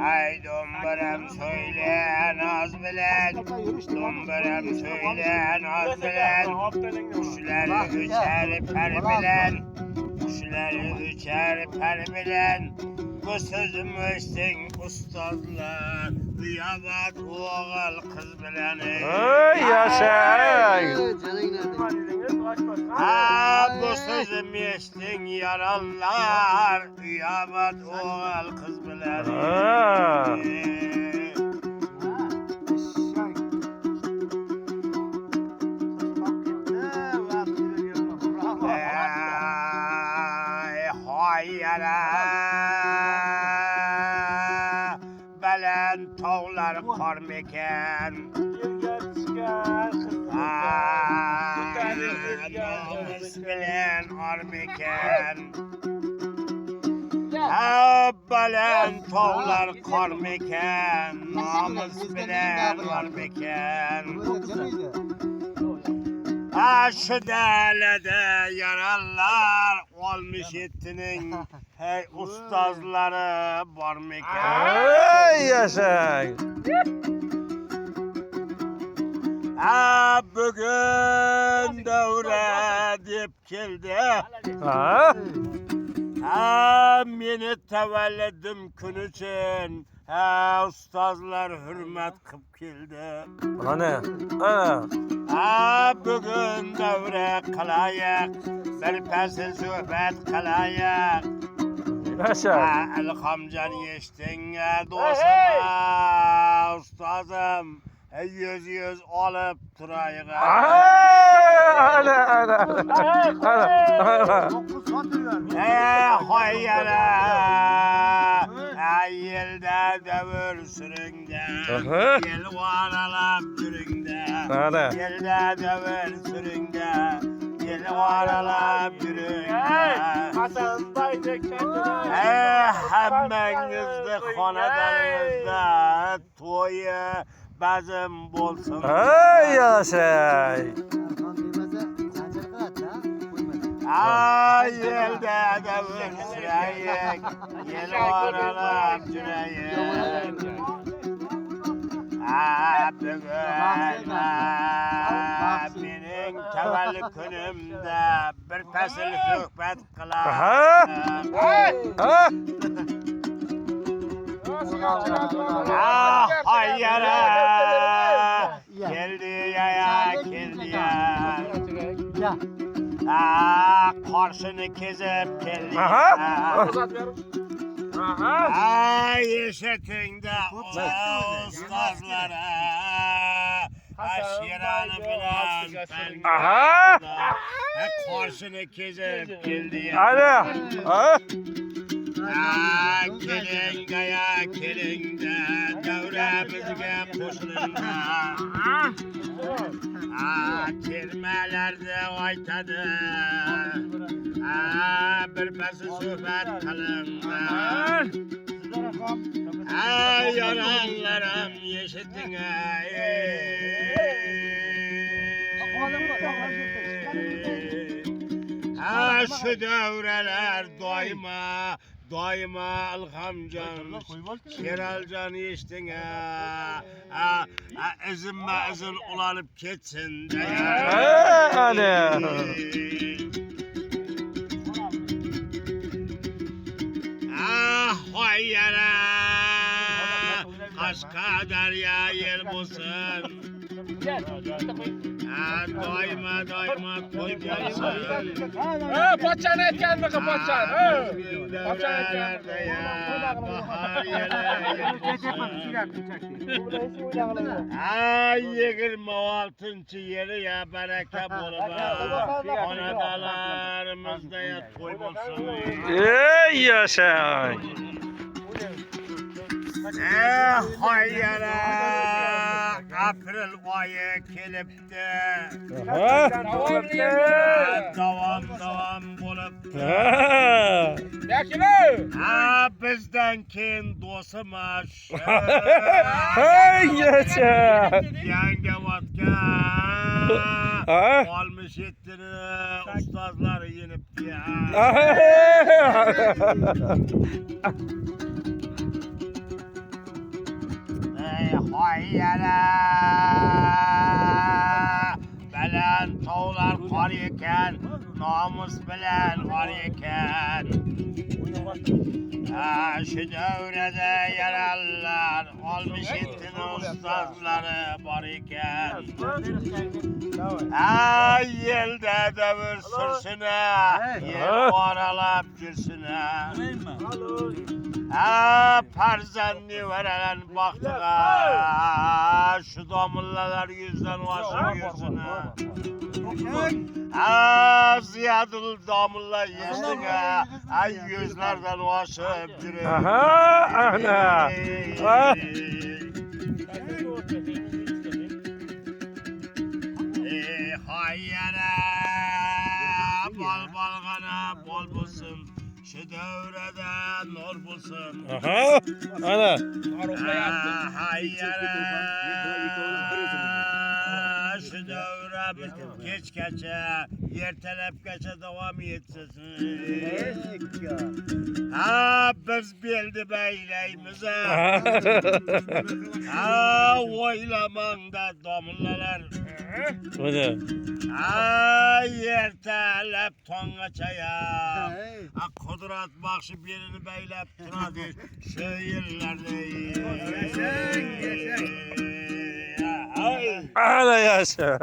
Ay dombaram söyle naz bilen, dombaram söyle naz bilen, kuşları üçer per bilen, kuşları üçer per bilen, bu sözümüzsün ustazlar, duyamaz oğul kız bilen. Ay yaşayın. Ha bu sözüm eştin yaralılar, duyamaz oğul kız bilen. Hayara belen tağlar kar meken, namus bilen ar meken. Belen tağlar kar meken, namus bilen ar meken. Şu delede yaralar olmuş etinin hey ustazları var meken. Ay yaşayın. Bugün devre deyip geldi. Meni tevellidim gün için ustazlar hürmet kıp geldi. Ana. Bugün devre kılayak, bir pesi sohbet kılayak. Yaşayın. Elhamcan yeştin dostuma, ustazım. Yüz alıp durayım. Ana. Hayyara, yelde devir süründe, yel varalap süründe, yelde devir süründe, yel varalap süründe. Hasan Bay'da kendine. Hemmenizde konadanızda toyu bazım bolsun. Ay yaşayın. Yelde devir süreyek, yel varalap süreyek. Bugün benim tevelli günümde bir pesil sohbet kılar. Hayyara geldi ya geldi ya. Karşını kezip geldi ya. Yeşetinde ustazlara aşiranı bilen karşını kezip geldi ya. Kelin gaya kelin de devremizge koşulun da Kelmelerde aytadı bir pesi sohbet kılın da Yaranlarım yeşittin şu devreler daima alhamcan, şeralcan içtin izin ulanıp ketsin de Ana. Hayyara aşka derya yer bulsun. Daima koy bulsun. Paçan etken mi paçan? Paçan etken. Bahar yere yirmi altıncı yeri ya bereke bulup Anadalarımızda ya toy bulsun. Ey yaşayın. Hayyara April ayı kelipti. Davam buluptu. Bizden kin dostumuz. Hey yaşayın. Yenge vodka. Ha? Olmuş ettiğini ustazları yenip ya. Ey hayyere. Belen tağlar var iken, namus bilen var iken. Şu devrede yereller, olmuş ettin ustazları var iken. Yelde devir sürsüne, yer aralap gürsüne. Perzenli veren baktığa, şu damlalar yüzden vaşı yüzüne. Ziyadul damla yüzüne, yüzlerden vaşı biri. Aha, ana. Ah. Hayyere, bal balgana bol bulsun. Şu devrede nur bulsun. Aha, ana. Hayyere, şu devre geç geçe, yertelep geçe devam etsin. Biz bildi beyleyimize. Oylamanda damlalar. Bu ne? Yertelep tongaçaya. Kudret bakşı birini beylep duradı. Şu yerlerde. Ana yaşa.